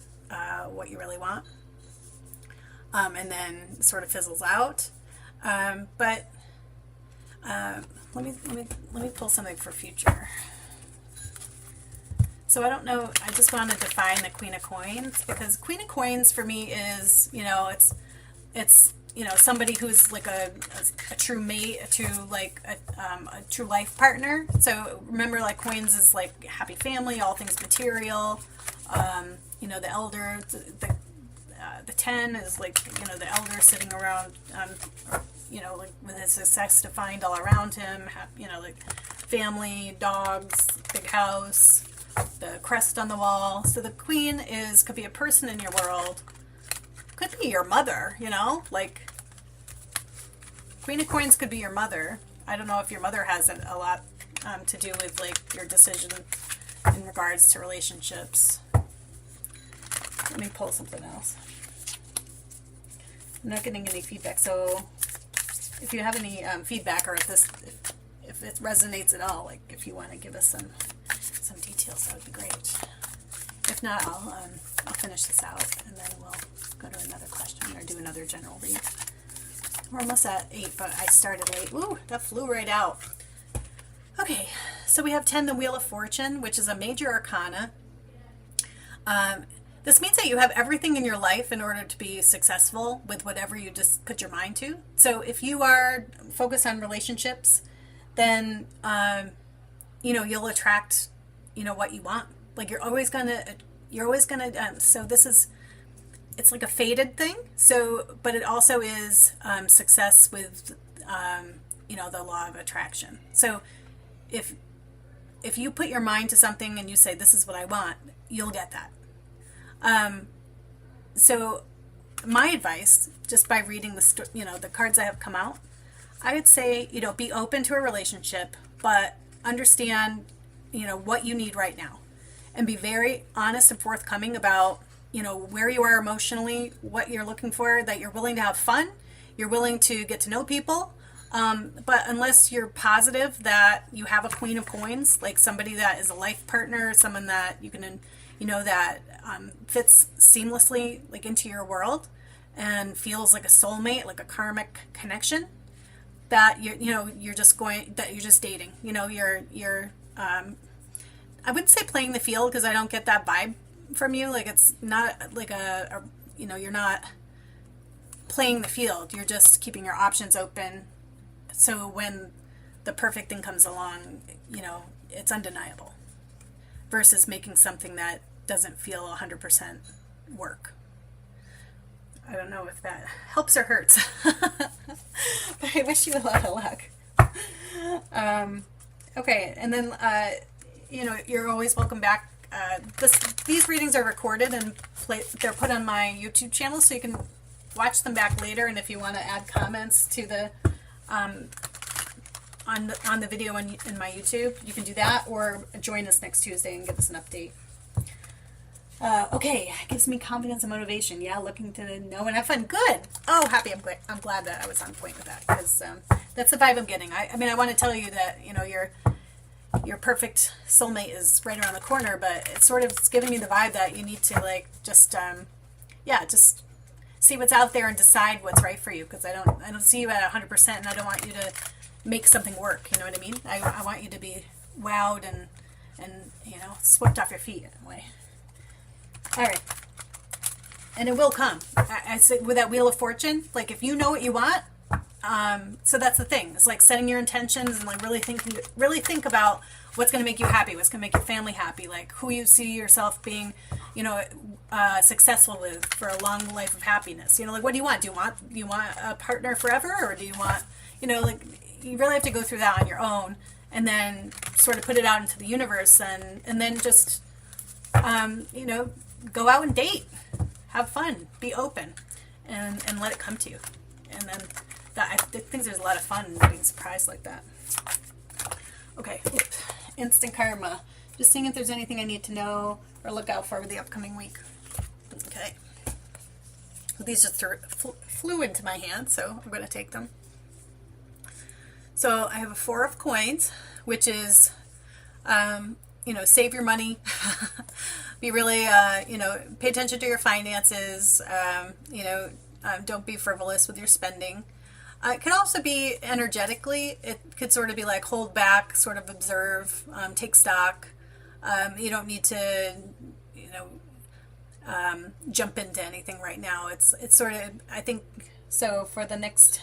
what you really want, and then sort of fizzles out. But let me pull something for future. So I don't know, I just want to define the Queen of Coins, because Queen of Coins for me is, it's somebody who's like a true mate, a true life partner. So remember, like coins is like happy family, all things material. The elder, the 10 is like, the elder sitting around, like with his success defined all around him, like family, dogs, big house, the crest on the wall. So the queen could be a person in your world, could be your mother, like Queen of Coins could be your mother. I don't know if your mother has a lot to do with like your decision in regards to relationships. Let me pull something else. I'm not getting any feedback, so if you have any feedback, or if it resonates at all, like if you want to give us some details, that would be great. If not, I'll finish this out and then we'll go to another question or do another general read. We're almost at 8, but I started late. Ooh, that flew right out. Okay, so we have 10, the Wheel of Fortune, which is a major arcana. This means that you have everything in your life in order to be successful with whatever you just put your mind to. So if you are focused on relationships, then you'll attract what you want. Like you're always gonna so this is, it's like a fated thing, so but it also is success with the law of attraction. So if you put your mind to something and you say, this is what I want, you'll get that. So my advice, just by reading the cards that have come out, I would say, be open to a relationship, but understand, what you need right now, and be very honest and forthcoming about, where you are emotionally, what you're looking for, that you're willing to have fun, you're willing to get to know people. But unless you're positive that you have a queen of coins, like somebody that is a life partner, someone that you can, that fits seamlessly like into your world and feels like a soulmate, like a karmic connection, that you're just dating. You're I wouldn't say playing the field, because I don't get that vibe from you. Like it's not like you're not playing the field. You're just keeping your options open. So when the perfect thing comes along, it's undeniable, versus making something that doesn't feel 100% work. I don't know if that helps or hurts, but I wish you a lot of luck. Okay, and then, you're always welcome back. These readings are recorded and they're put on my YouTube channel, so you can watch them back later. And if you want to add comments to the on the video in my YouTube, you can do that, or join us next Tuesday and give us an update. Okay, gives me confidence and motivation. Yeah, looking to know and have fun. Good. Oh, happy. I'm glad that I was on point with that, because that's the vibe I'm getting. I mean, I want to tell you that your perfect soulmate is right around the corner, but it's giving me the vibe that you need to just see what's out there and decide what's right for you, because I don't see you at 100%, and I don't want you to make something work. You know what I mean? I want you to be wowed and swept off your feet in a way. All right, and it will come. I say with that Wheel of Fortune, like if you know what you want, so that's the thing. It's like setting your intentions and like really think about what's going to make you happy, what's going to make your family happy, like who you see yourself being, successful with for a long life of happiness. Like what do you want? Do you want a partner forever, or do you want, you really have to go through that on your own, and then sort of put it out into the universe, and then just, go out and date, have fun, be open, and let it come to you. And then I think there's a lot of fun in being surprised like that. Okay, instant karma. Just seeing if there's anything I need to know or look out for the upcoming week. Okay. Well, these just flew into my hand, so I'm going to take them. So I have a 4 of coins, which is, save your money. Be really, pay attention to your finances. Don't be frivolous with your spending. It could also be energetically. It could sort of be like hold back, sort of observe, take stock. You don't need to, jump into anything right now. It's sort of, I think, so for the next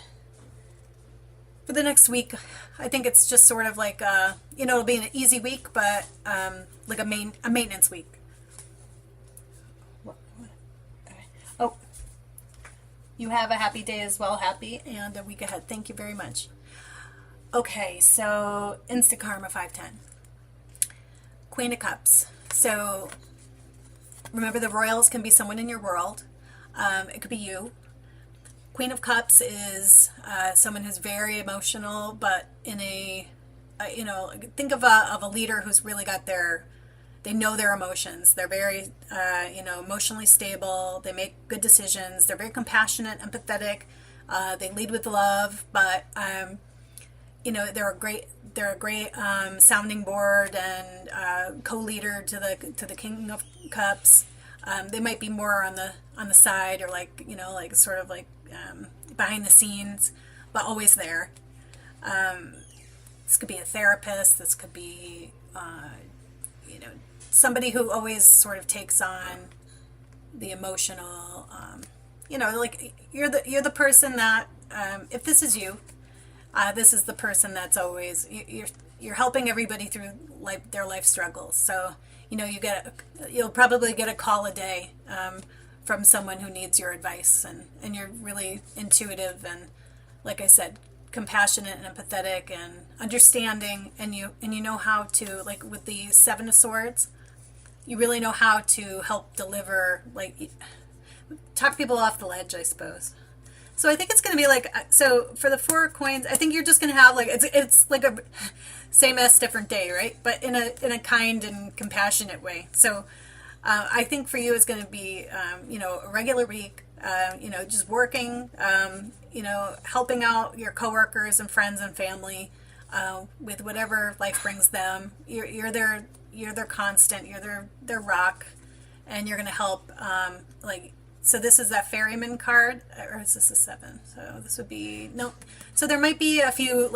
week, I think it's just sort of like, it'll be an easy week, but like a maintenance week. Oh, you have a happy day as well, happy, and a week ahead. Thank you very much. Okay, so instant karma 510. Queen of Cups. So remember, the royals can be someone in your world. It could be you. Queen of Cups is someone who's very emotional, but in a, think of a leader who's really got their they know their emotions. They're very, emotionally stable. They make good decisions. They're very compassionate, empathetic. They lead with love, but they're a great sounding board and co-leader to the King of Cups. They might be more on the side, or sort of behind the scenes, but always there. This could be a therapist. This could be somebody who always sort of takes on the emotional. You're the person that, if this is you, this is the person that's always you're helping everybody through their life struggles. So you'll probably get a call a day from someone who needs your advice, and you're really intuitive and, like I said, compassionate and empathetic and understanding, and you know how to, with the Seven of Swords, you really know how to help deliver, talk people off the ledge, I suppose. So I think it's going to be so for the Four of Coins, I think you're just going to have it's like a same as different day, right? But in a kind and compassionate way. So I think for you it's going to be a regular week, just working, helping out your coworkers and friends and family with whatever life brings them. You're their constant. You're their rock, and you're going to help So this is that ferryman card, or is this a 7? So this would be, no. So there might be a few,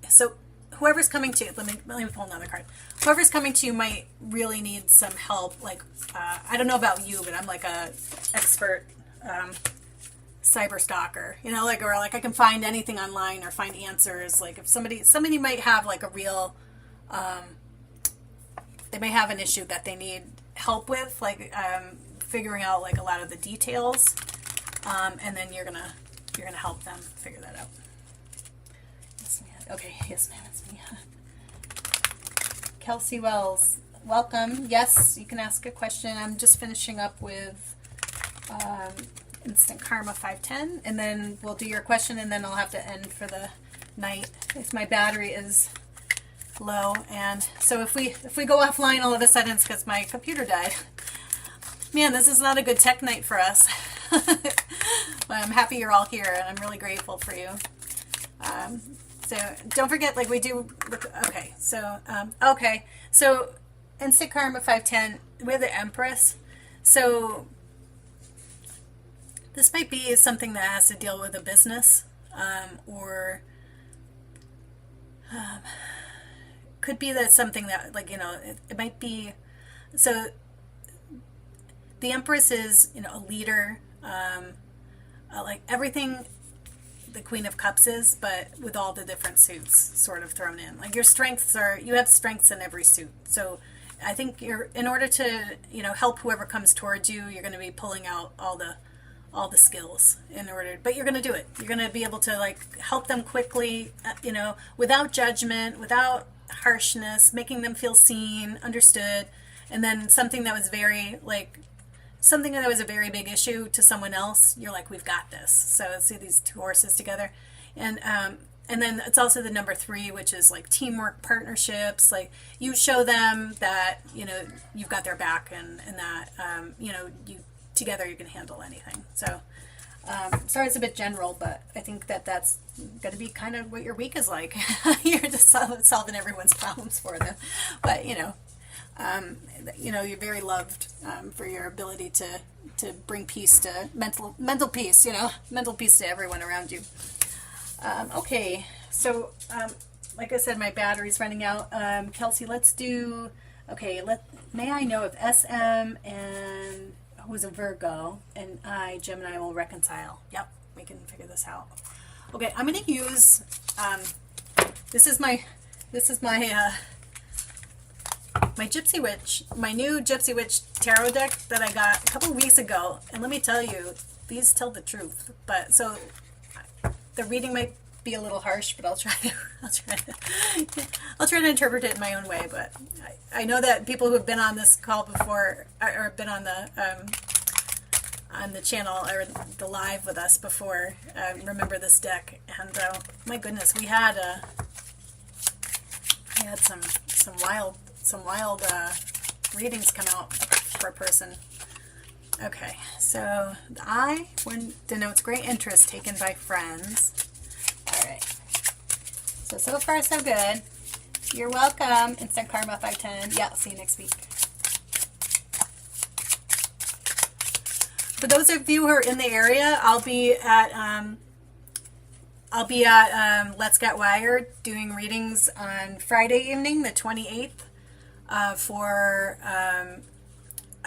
so whoever's coming to you, let me pull another card. Whoever's coming to you might really need some help. I don't know about you, but I'm like a expert cyber stalker, or I can find anything online or find answers. If somebody might have a real, they may have an issue that they need help with, figuring out a lot of the details, and then you're gonna help them figure that out. Yes, ma'am. Okay, yes, ma'am, it's me. Kelsey Wells, welcome. Yes, you can ask a question. I'm just finishing up with Instant Karma 510, and then we'll do your question, and then I'll have to end for the night if my battery is low. And so if we go offline all of a sudden, it's because my computer died. Man, this is not a good tech night for us. But I'm happy you're all here, and I'm really grateful for you. So don't forget, we do. Okay, so Instant Karma 510 with the Empress. So this might be something that has to deal with a business, or could be that something that it might be. So the Empress is, a leader, everything the Queen of Cups is, but with all the different suits sort of thrown in. Your strengths you have strengths in every suit. So I think in order to, help whoever comes towards you, you're going to be pulling out all the skills but you're going to do it. You're going to be able to help them quickly, without judgment, without harshness, making them feel seen, understood. And then something that was a very big issue to someone else, you're we've got this. So let's see these two horses together. And then it's also the number 3, which is teamwork, partnerships. You show them that, you've got their back, and that, you together you can handle anything. So, sorry it's a bit general, but I think that's going to be kind of what your week is like. You're just solving everyone's problems for them. But, you're very loved for your ability to bring peace to mental peace, mental peace to everyone around you. Okay, so like I said, my battery's running out. Kelsey, let's do. Okay, may I know if SM and who's a Virgo and Gemini will reconcile? Yep, we can figure this out. Okay, I'm going to use. This is my Gypsy Witch, my new Gypsy Witch tarot deck that I got a couple weeks ago, and let me tell you, these tell the truth. But so the reading might be a little harsh, but I'll try to interpret it in my own way. But I know that people who have been on this call before, or been on the channel or the live with us before, remember this deck. And my goodness, we had some wild readings come out for a person. Okay, so the I denotes great interest taken by friends. All right. So far so good. You're welcome. Instant Karma 510. Yeah, see you next week. For those of you who are in the area, I'll be at Let's Get Wired doing readings on Friday evening, the 28th. I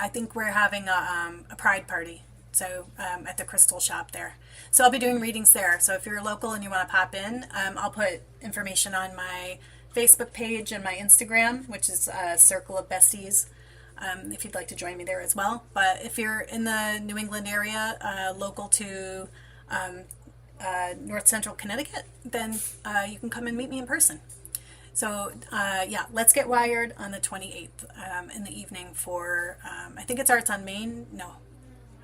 think we're having a pride party. So at the Crystal Shop there. So I'll be doing readings there. So if you're local and you want to pop in, I'll put information on my Facebook page and my Instagram, which is Circle of Besties, if you'd like to join me there as well. But if you're in the New England area, local to North Central Connecticut, then you can come and meet me in person. So yeah, Let's Get Wired on the 28th in the evening for, I think it starts on Main.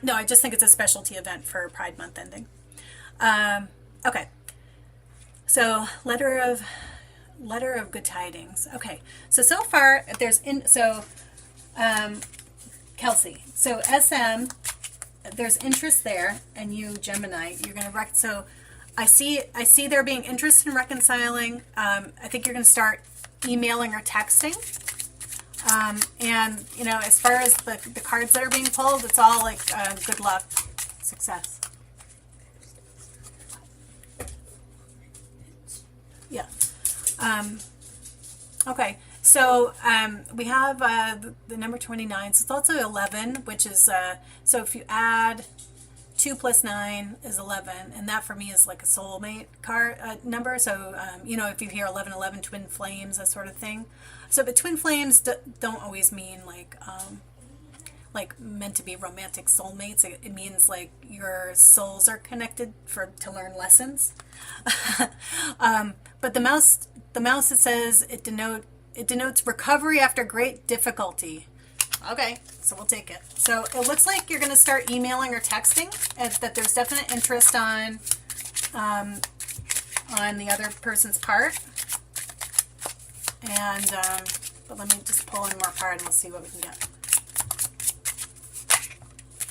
No, I just think it's a specialty event for Pride Month ending. Okay, so letter of good tidings. Okay, so far Kelsey. So SM, there's interest there, and you Gemini, you're gonna so I see there being interest in reconciling. I think you're gonna start emailing or texting. And you know, as far as the cards that are being pulled, it's all like good luck, success. Yeah. Okay. So we have the number 29. So it's also 11, which is so if you add 2 plus 9 is 11, and that for me is like a soulmate card number. So you know, if you hear 1111, twin flames, that sort of thing. So, but twin flames don't always mean like meant to be romantic soulmates. It means like your souls are connected to learn lessons. But the mouse it says it denotes recovery after great difficulty. Okay, so we'll take it. So it looks like you're going to start emailing or texting, and that there's definite interest on the other person's part. And but let me just pull in more card and we'll see what we can get.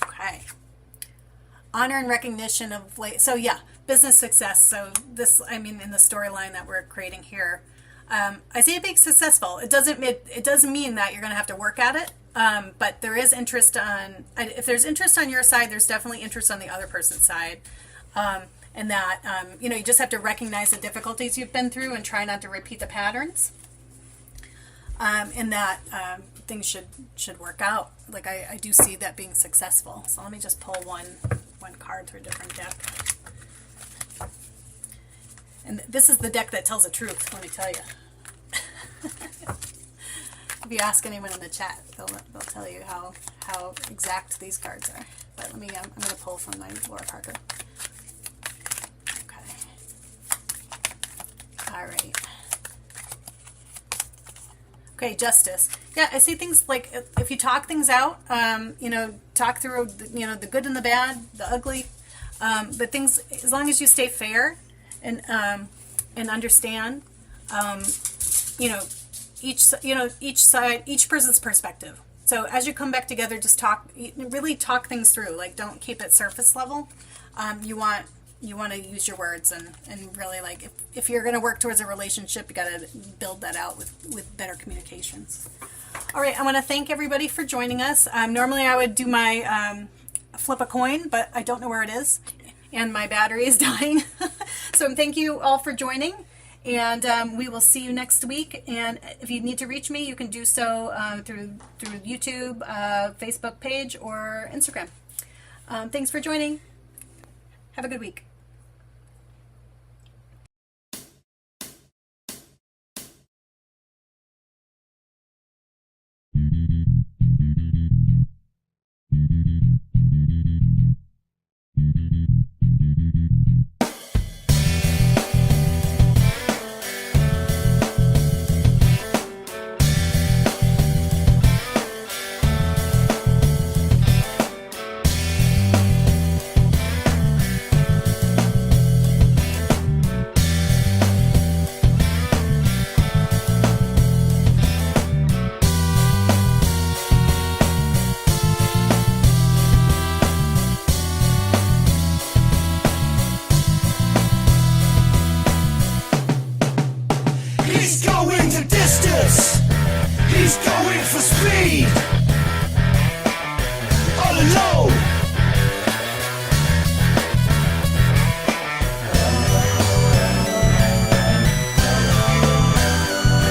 Okay. Honor and recognition of so yeah, business success. So this, I mean, in the storyline that we're creating here, I see it being successful. It doesn't mean that you're going to have to work at it. But there is interest if there's interest on your side, there's definitely interest on the other person's side. And that, you know, you just have to recognize the difficulties you've been through and try not to repeat the patterns. And that things should work out. Like I do see that being successful. So let me just pull one card through a different deck. And this is the deck that tells the truth, let me tell you. If you ask anyone in the chat, they'll tell you how exact these cards are. But let me, I'm going to pull from my Laura Parker. Okay. All right. Okay, justice. Yeah, I see things like if you talk things out, you know, talk through, you know, the good and the bad, the ugly, but things, as long as you stay fair and understand, you know, each side, each person's perspective. So as you come back together, just really talk things through. Like, don't keep it surface level. You want to use your words and really, like, if you're going to work towards a relationship, you got to build that out with better communications. All right, I want to thank everybody for joining us. Normally I would do my flip a coin, but I don't know where it is, and my battery is dying. So thank you all for joining. And we will see you next week. And if you need to reach me, you can do so through YouTube, Facebook page, or Instagram. Thanks for joining. Have a good week. to distance. He's going for speed.